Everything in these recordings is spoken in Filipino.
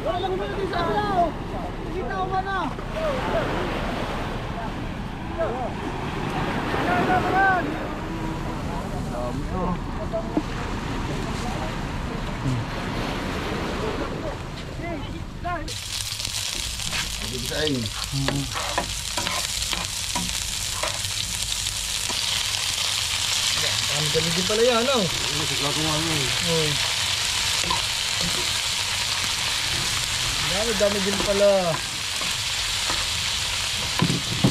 Wala lang mo din sa akin. Kita ko na. Bisain. Ang galing din pala yan, oh. Sigla ko nga yun. Dami din pala.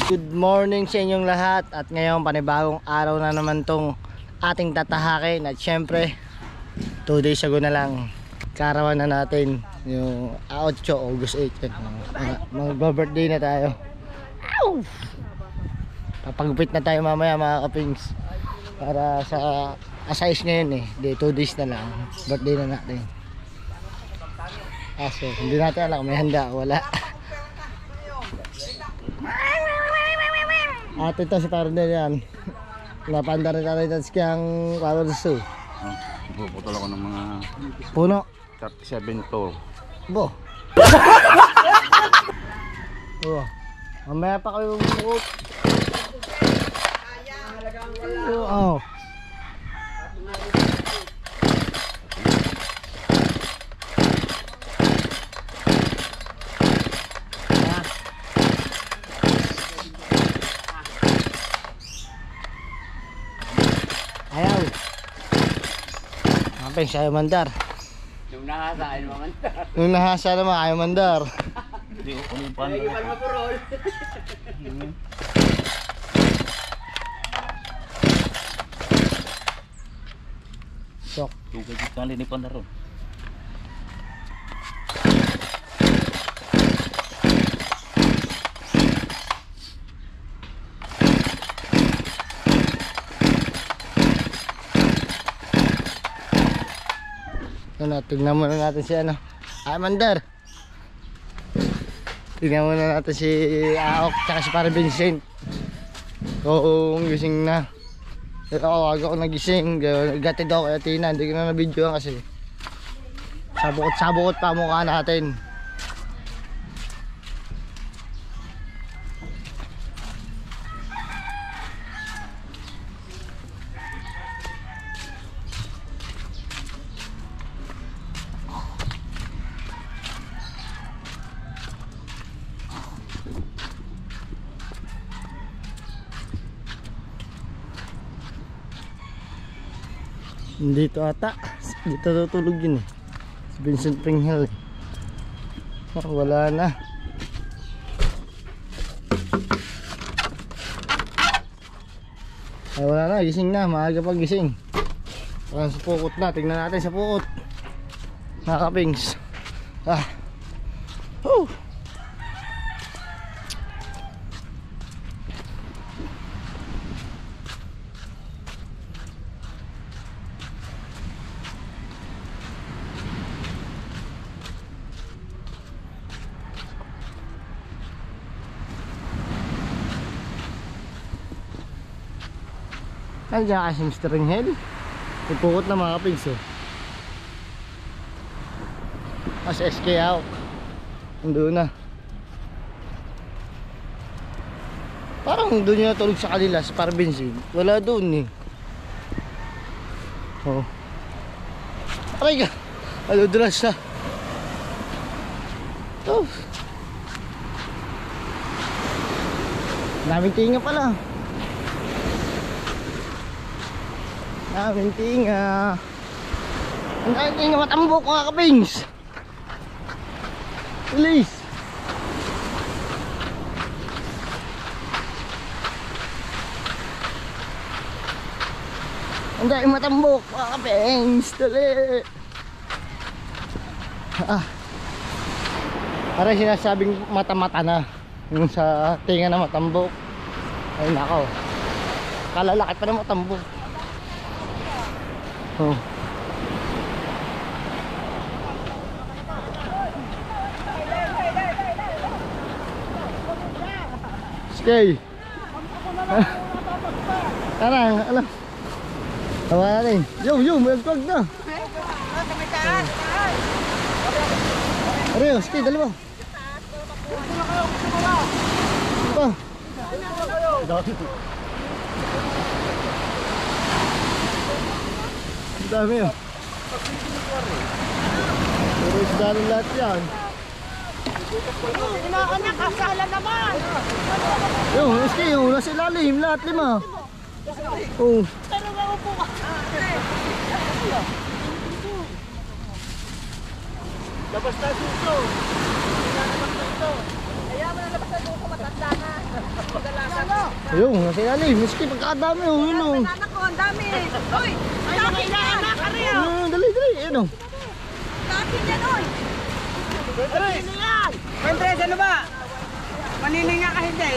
Good morning sa inyong lahat. At ngayon panibagong araw na naman tong ating tatahakin. At syempre 2 days ago na lang karawan na natin yung 8 August 8. Mag-birthday na tayo. Ow! Papagupit na tayo mamaya mga kapings. Para sa asayos ngayon eh. 2 days na lang. Birthday na natin. So hindi natin alam may handa. Wala. At ito si Parnel yan. Napanda rin natin sa kiyang Wawarsu. Puputol ako ng mga Puno. 37 to. Bo. Mamaya pa kayo bukot. Oh. Ayaw. Mapeng siya ayaw mandar. Nung nahasa ayaw mandar. Nung nahasa naman ayaw mandar. Hindi ko kumipan. Ay, iwan mapurol. Sok. Tugay dito ang linipan na ron. Tignan muna natin si ano Amandar. Tignan muna natin si Aok tsaka si Pare Vincent kung gising na. Pero ako nagising, gatid ako kaya Tina, hindi ko na na-videoan kasi sabukot pa mukha natin. Dito ata, dito tutulog yun eh. Si Vincent Pringhel eh. Oh, wala na. Ay, wala na, gising na, maaga pag gising. Sa pukot na, tingnan natin sa pukot. Nakapings. Whew. Nandiyan kasi Mr. Ringhel. Pupukot na mga kapings oh. Mas SK out. Nandun na. Parang doon yung natulog sa kanila sa Pare Vincent. Wala doon eh. Oh. Aray ka. Aludulas na. Oh. Daming tinga pala. Daming tinga. Ang daming tinga matambok mga kapings. Please. Ang daming matambok mga kapings. Dali. Parang sinasabing mata-mata na. Yung sa tinga na matambok. Ay nakaw. Kalalaki pa na matambok. Oh. Stay. Tarang, alam. Tawa natin. Yo, may agpag na. Ariyo, sige, dalawa. Ito. Ang dami oh. Pero isda ng lahat yan. Inaanak, kasala naman. Yung, iski, yung nasa ilalim, lahat lima. Oh. Pero naupo ka. Labas na suso. Kaya mo na labas na suso, matanda na. Magalasan. Ayun, nasa ilalim, iski, pagkakadami oh, yun oh. Anak ko, ang dami. Uy, ang dami inaanak, Ariel. Dali, dali, ayun oh. Dami yan, uy. Andres! Ano yan? Andres, ano ba? Manininga ka hindi.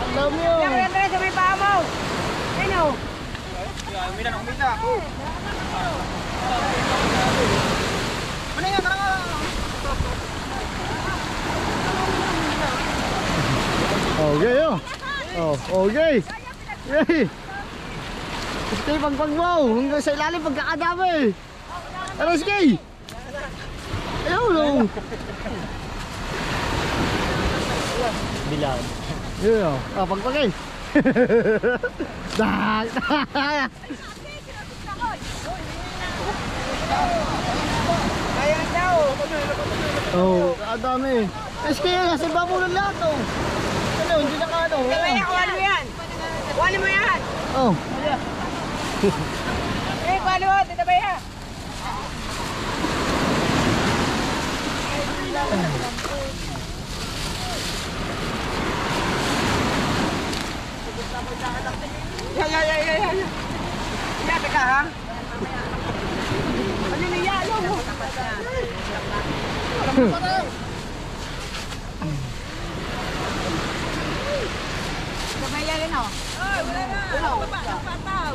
Ang dami oh. Andres, may paa mo. Ano? Umita na, umita. Maninga ka nga. Okay oh. Oh, okay. Yay. Iski, pagpagwaw, hanggang sa ilalim, pagkakadami. Ano, iski? Ayun oh. Bilang. Yun oh. Ah, pagpagay. Dah. Ayan daw. Oh, ang dami. Iski, nasa babo ng lahat oh. Ano, hindi na ka ano. Kaya kuhan mo yan. Kuhan mo yan. Oh. Kuhan mo, tita Baya. Yeah. Ya, teka ha. Ano niya, ano mo? Kamaya rin, oh. Ay, wala na. Pataw.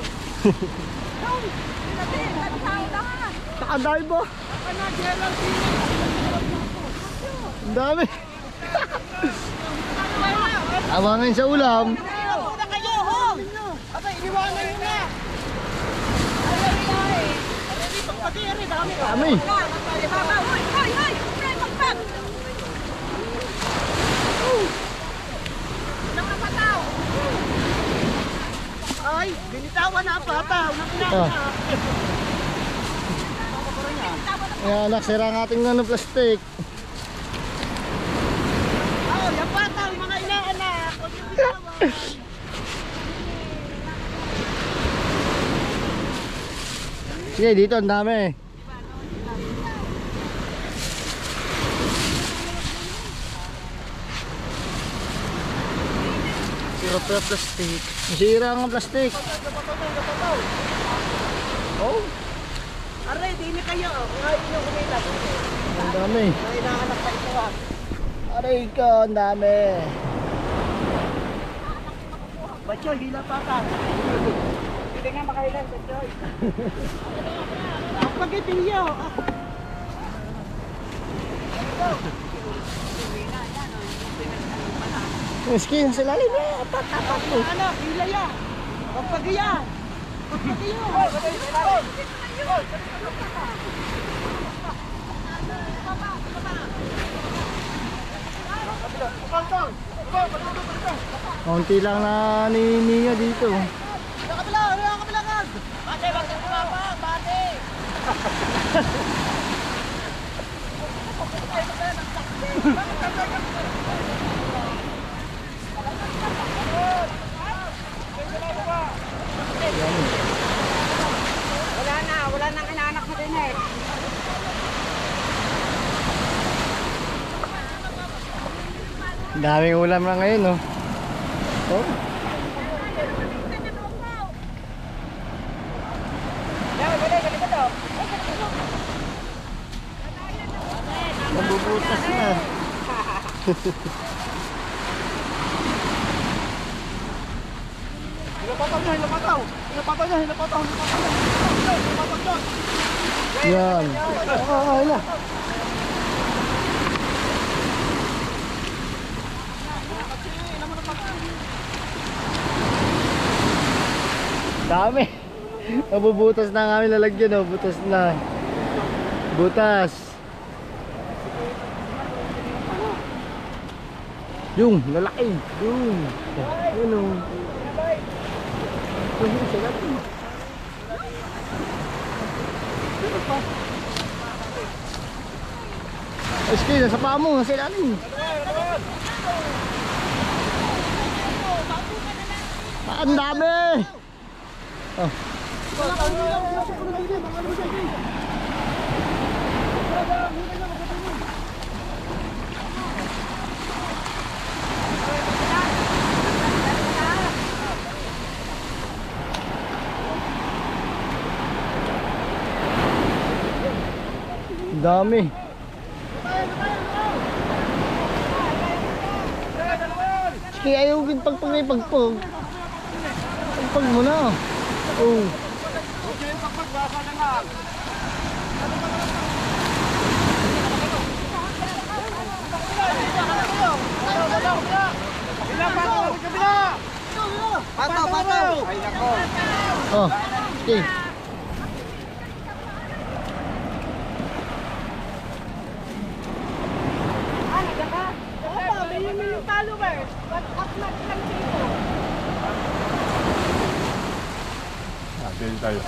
Nakadive oh. Ang dami. Abangan sa ulam. Una kayo, ho. Abay, iniwanan nyo na. Dami. Ay, binitawan na ang pataw. Ah. Ayan, anak, sira ang ating ano, plastic. Oh, yung pataw, mga inaanak. Huwag yung binitawan. Sige, dito ang dami. Sira pa yung plastic. Sira ang plastic. Oh, Aray, di na kayo. Ngayon yung kumilat. ang dami. Mga inaanak pa ito ha. Aray ko, ang dami. Bachoy, hila pataw. Hindi nga makailan, Bachoy. Ang pag-ipinyo. Miski, sa lalim eh. Tapat mo. Ano, hila yan. Pagpagiyan. Konti lang na nininga dito. Bate, bakit kumapa? Bate! Wala nang inaanak na din eh. Daming ulam na ngayon, no? Oh. Mabubutas na. Yan. Okay na. Dami. Nabubutas na ang aming lalagyan, oh. Butas na. Butas. Yung, lalaki. Yung. Yun, oh. Eski, nasa paa mo, nasa ilalim. Ang dami! Oh. Ang dami. Kaya ayaw din pagpag pag mo na. Oh. Pato! Ay nako! Oh. Okay. Yung followers. What up lang dito. Dito tayo.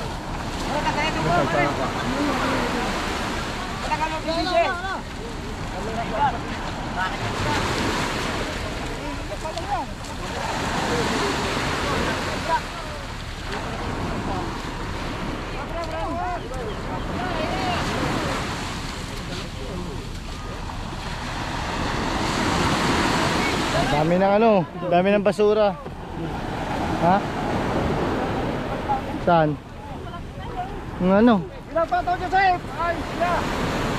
Dami ng ano, dami ng basura. Ha? Saan? Ng ano? Ilang pato dyan, Sep? Ay, sila!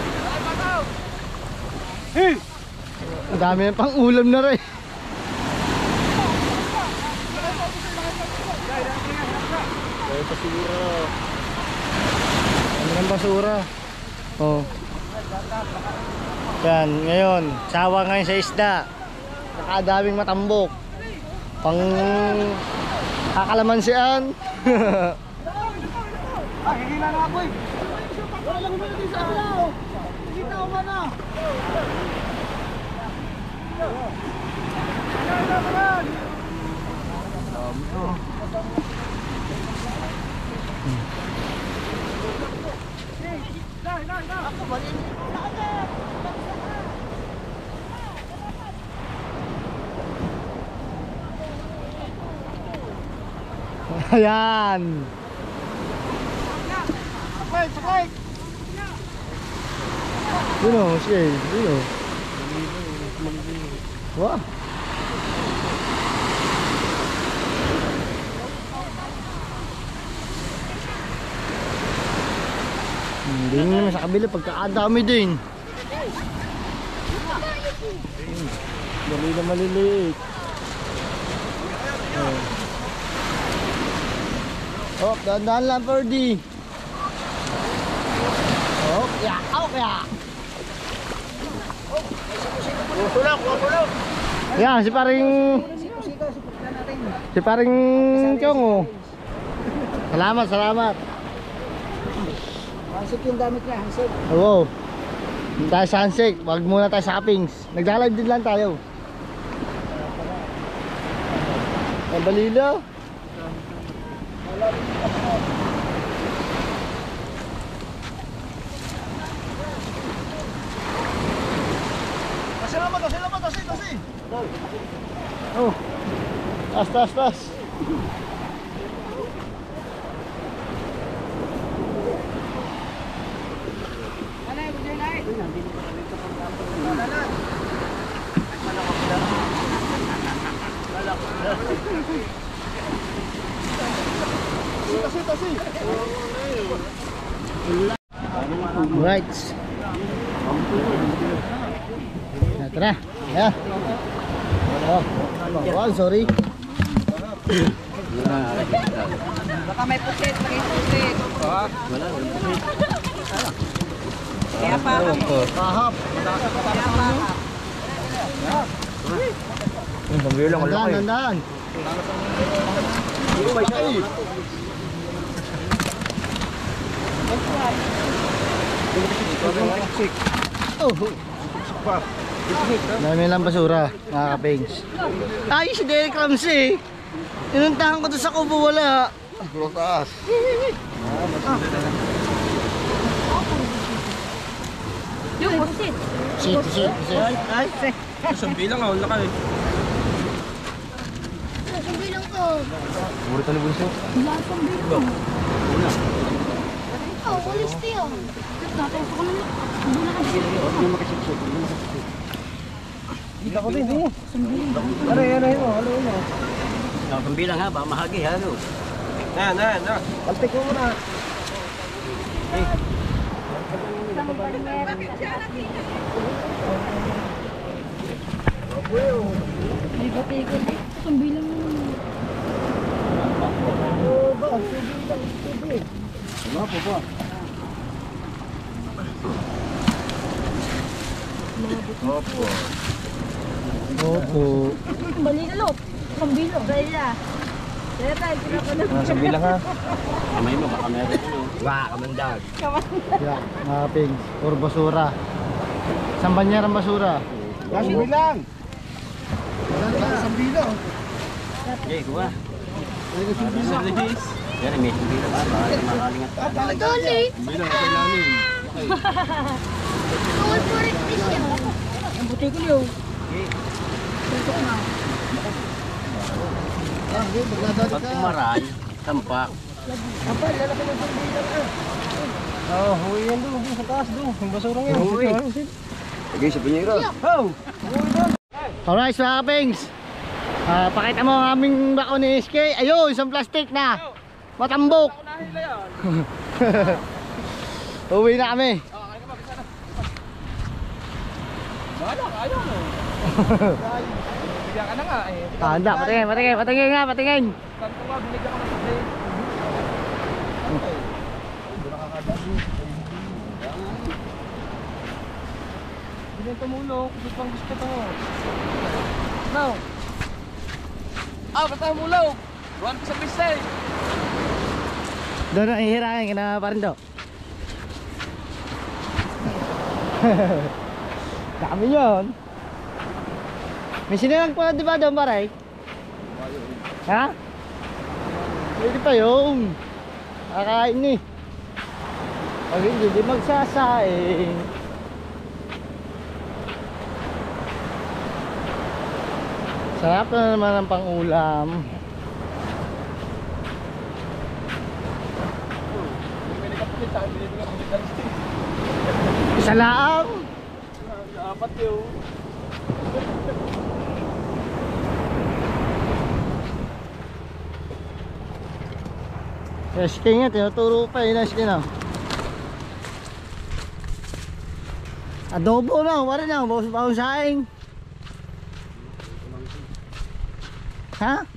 Ilang pato! Ang dami ng pang ulam na rin. Dami basura. Dami ng basura. Oh. Yan, ngayon, sawa ngayon sa isda. Nakadaming matambok. Pang kakalamansian. Ay, hihila na ako eh! Wala lang naman natin sa araw! Hihita ko na! Hihila naman! Ayan. Sakay! Sakay! Yun o, sige. Yun o. Wah. Hindi naman sa kabila pagkaadami din. Dali na maliliit. Oh, dahan-dahan lang, Ferdy. Oh, ya, oh, ya. Yan, si paring Chong, oh. Salamat, salamat. Hansik yung damit niya, hansik. Oo. Hindi tayo sa handshake, wag muna tayo sa kapings. Nagla-live din lang tayo. Ang balila. Kasi! Oh. Tas. Kasi! Right. Tara. Ayan. Oh, sorry. Baka may pusit, may pusit. Wala. Kaya pa ako. Kahap. Kaya pa ako. Dandan. Oh. Dami lang basura, mga kapings. Ay, si Derek Ramsey. Tinuntahan ko to sa kubo, wala. Lotas. Yung busit. Sit. Ay, sumbi lang ako, laka eh. Sabi lang ko. Mura tali bunso. Wala pang biro. Oh, walis tiyo. Natin ko na. Hindi na kasi. Hindi ko din eh. Ano mo? Pambilang ha, baka mahagi ha, no? Na. Paltik mo muna. Ikot-ikot. Sambi lang naman. Opo. Bali na lop. Sambi lang. Dahil na. Kaya tayo pinapalag. Sumbi lang ha. Kamay mo, baka meron ano. Wah, kamandag. Yeah, mga kapings. Puro basura. Isang banyar ang basura. Sumbi lang. Okay, kuha. Yan, may hindi na ba? Baka makalingat ka. Dali. Bilang sa ilalim. All for it this year. Ang buti ko liyo. Tutok na. Pag kumaray, tampak. Oh, huwi yan doon sa taas doon. Yung basurang yan. Huwi. Lagay sa pinyera. Oh! Alright, mga kapings. Pakita mo ang aming bako ni SK. Ayun, isang plastic na. Matambok. Uwi na kami. Ayaw mo. Bigyan ka na nga eh. Handa, patingin nga. Kanto nga, binigyan ka na sa play. Hindi tumulong, gusto pang gusto to. Now. Ba't tayo mulog? Ruwan ko sa pista eh. Doon na ihirahin ka na pa rin do. Dami yun. May sinilang pa di ba doon paray? Ha? Pwede pa yun. Kakain eh. Pag hindi di magsasaing. Sarap na naman ang pang-ulam. Isa lang. Apat yun. SK nga, tinuturo pa yun SK na. Adobo na, wala na, bawas saing. Ha?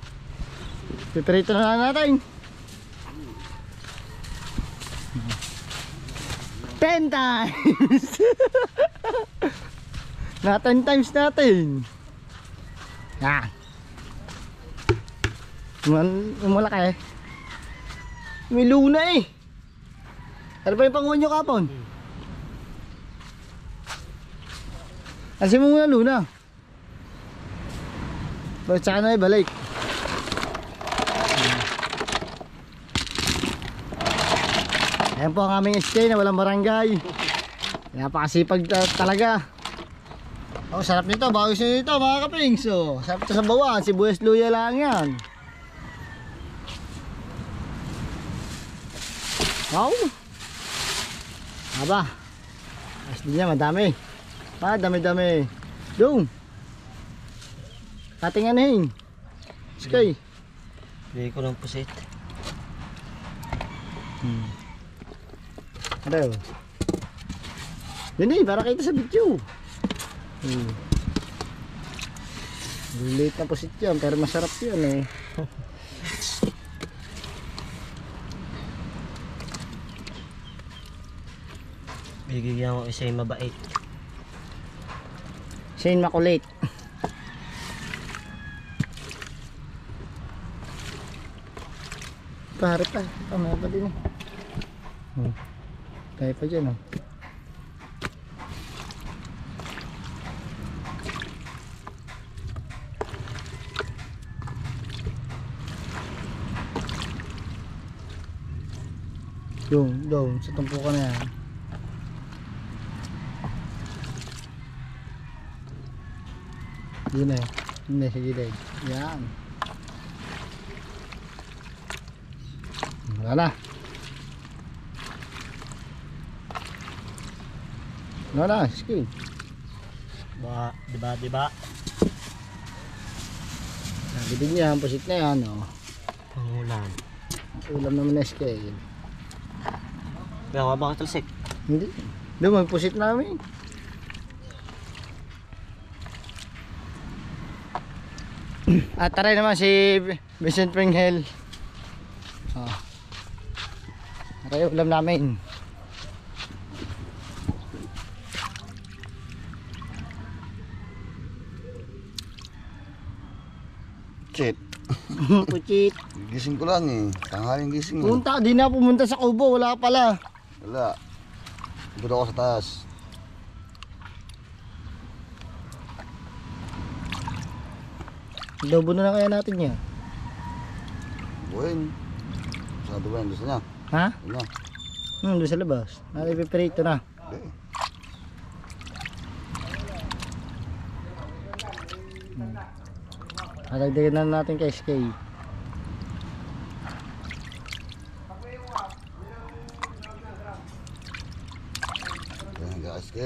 Piprito na lang natin. 10 times. Na 10 times natin. Yan. Yung malaki. May luna eh. Ano ba yung panguhan nyo kapon? Alisin mo muna luna. Bakit saka na ibalik? Ayan po ang aming SK na walang barangay. Napakasipag talaga. Oh, sarap nito. Bagos nito mga kapings. So, sarap ito sa bawang. Sibuyas luya lang yan. Wow. Aba. Ayos din yan. Madami. Dami-dami. Doon. Ating anahin. Sky. Bili ko ng pusit. Ano? Yan eh, para kita sa video. Lilit na pusit yan, pero masarap yan eh. Bigyan ko isa yung mabait. Shane makulit. Pare pa, tama pa din eh. Tayo pa dyan oh. Yung doon, sa tumpukan na yan. Yun eh. Yun eh, sa gilid. Yan. Wala na. Wala na, sige. Diba? Nagibig niya, ang pusit na yan, oh. Pangulan. Ulam naman na scale. Kaya ako baka talsik. Hindi. Doon, magpusit namin. At taray naman si Vincent Pringhel. Oh. Taray ulam namin. Shit. Puchit. Gising ko lang eh. Tanghaling gising eh. Punta, di na pumunta sa kubo, wala pala. Wala. Doon ako sa taas. Adobo na lang kaya natin yan. Buhin. Masyado ba yan? Gusto niya? Ha? Yun na. Doon sa labas. Nalipiprito na. Okay. Halagdagan na natin kay SK. Kaya guys, SK.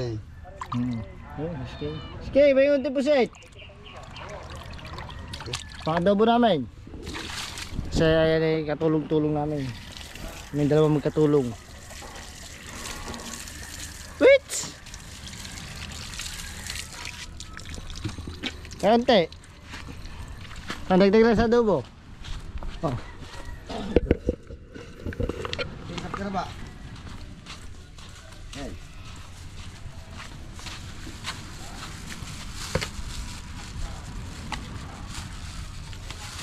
SK, may unti pusit. Pang-adobo namin. Kasi ayan ay katulong-tulong namin. May dalawang magkatulong. Wait! Kaya unti. Pandagdag lang sa adobo. Oh. Tingkat ka na ba?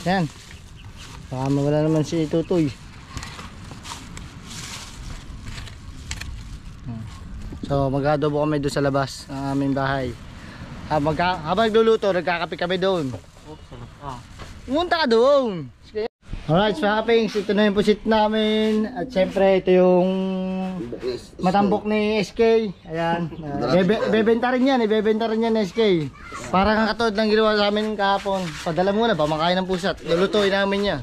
Yan. Baka mawala naman si Tutoy. So mag-adobo kami doon sa labas ng aming bahay. Habang nagluluto, nagkakape kami doon. Pumunta ka doon. Alright, mga kapings, ito na yung pusit namin. At syempre, ito yung matambok ni SK. Ayan. Ibebenta rin yan, ni SK. Parang ang katulad ng ginawa sa amin kahapon. Padala muna, pamakain ng pusat. Lulutuin namin niya.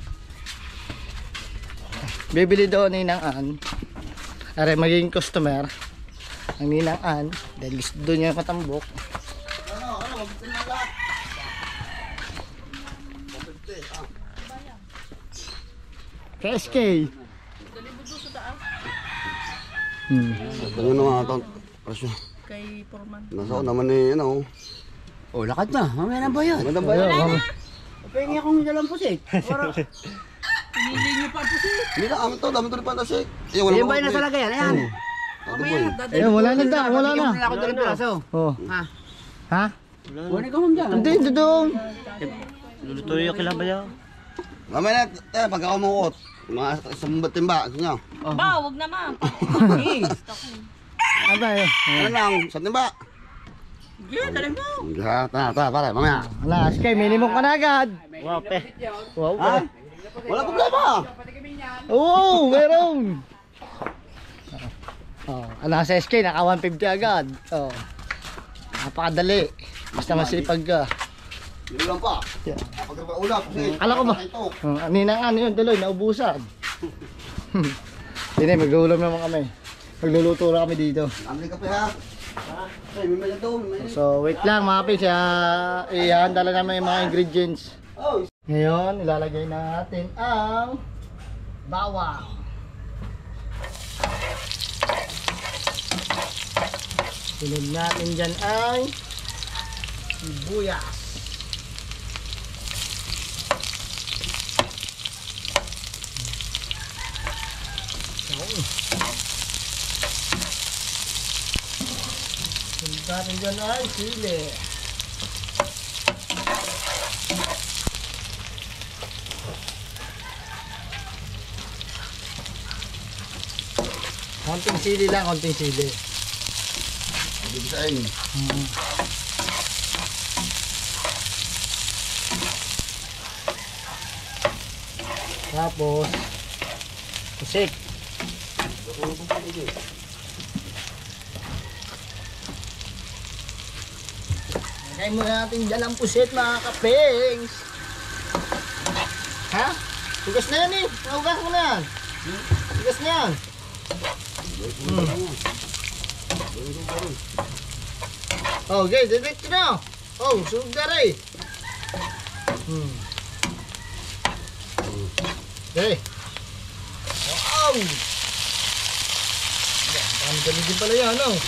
Bibili doon ni Ninang Ann. Are magiging customer ang Ninang Ann. Dahil gusto doon niya matambok. Kay SK. Ano naman ito? Presyo. Kay Porman. Nasa naman eh, ano. Oh, lakad na. Mamaya na ba yan? Magandang bayan. Pahingi akong dalang pusit. Para... Hindi niyo pa pusit. Hindi na, amin to. Dami to rin pantasik. Yung ba yung nasa lagayan? Ayan. Mamaya. Ayun, wala na daw, wala na. Wala ako dalang piraso. Oh. Ha? Ha? Wala ka mong dyan. Hindi, ito doon. Lulutuloy yung kailang bayaw. Mamaya na, pagka kumukot. Mga sambat timba. Gusto niyo? Ba, wag na ma. Ano eh? Ano lang, sa timba. Yeah, dali mo. Ha, pare, mamaya. Wala, SK, minimum ka na agad. Wow, pe. Wow, Ha? Wala problema. oo, meron. Oh, ala sa SK, naka 150 agad. Oh. Napakadali. Basta masipag ka. Yun lang pa. Yeah. Pagkapaulap. Akala ko ba? Oh, Ninang Ann yun, tuloy, naubusan. Hindi, mag-uulam naman kami. Magluluto na kami dito. Amli ka pa ha. Ay, may maya daw. So, wait lang mga pins. Ihanda lang namin yung mga ingredients. Oh, Ngayon, ilalagay natin ang bawang. Sunod natin dyan ay sibuyas. Sunod natin dyan ay sili. Konting sili lang, konting sili. bibisain. Tapos, pusik. Lagay muna natin dyan ang pusit mga kapings. Ha? Tugas na yan eh. Naugas mo na yan. Tugas na yan. Okay, diretso na. Oh, sugar eh. Okay. Wow! Dami din pala yan, no? Oh.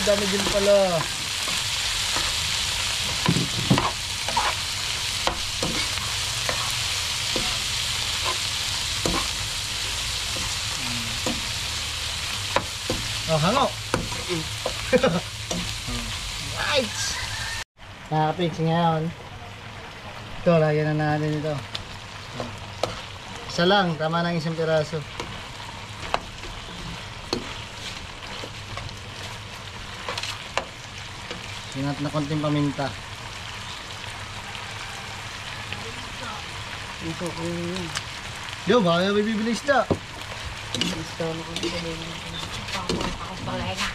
Dami din pala. Oh, hango. Right. Nakapix ngayon. Ito, lagyan na natin ito. Isa lang, tama ng isang piraso. Sinat na konting paminta. Ito ko yun. Yo, baka may bibili isda. Gusto mo kung sabihin mo. Ako balay na.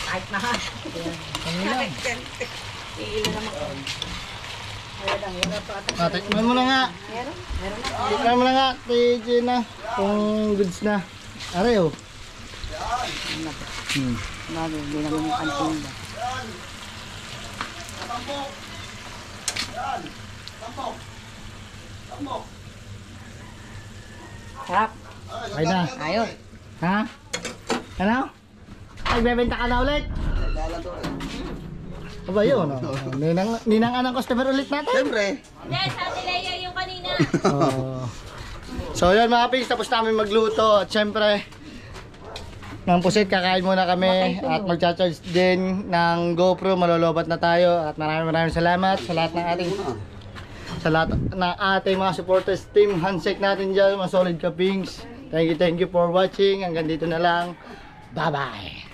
Kahit na. Ano lang? Iilan naman ko. Wala lang, hirap pa ata. Tikman mo na nga. Meron? Meron na. Tikman mo na nga. TJ na. Kung goods na. Aray oh. Bago, hindi naman yung kantin ba. Sarap. Ay na. Ayos. Ha? Ano? Nagbebenta ka na ulit? Aba yun. Ninang anang customer ulit natin. Siyempre. Hindi, sa Atilea yung kanina. Oh. So yun mga pigs, tapos namin magluto. At syempre, ng pusit, kakain muna kami. At magcha-charge din ng GoPro. Malolobat na tayo. At maraming salamat sa lahat ng ating mga supporters, team handshake natin dyan, mga solid kapings. Thank you for watching. Hanggang dito na lang. Bye bye.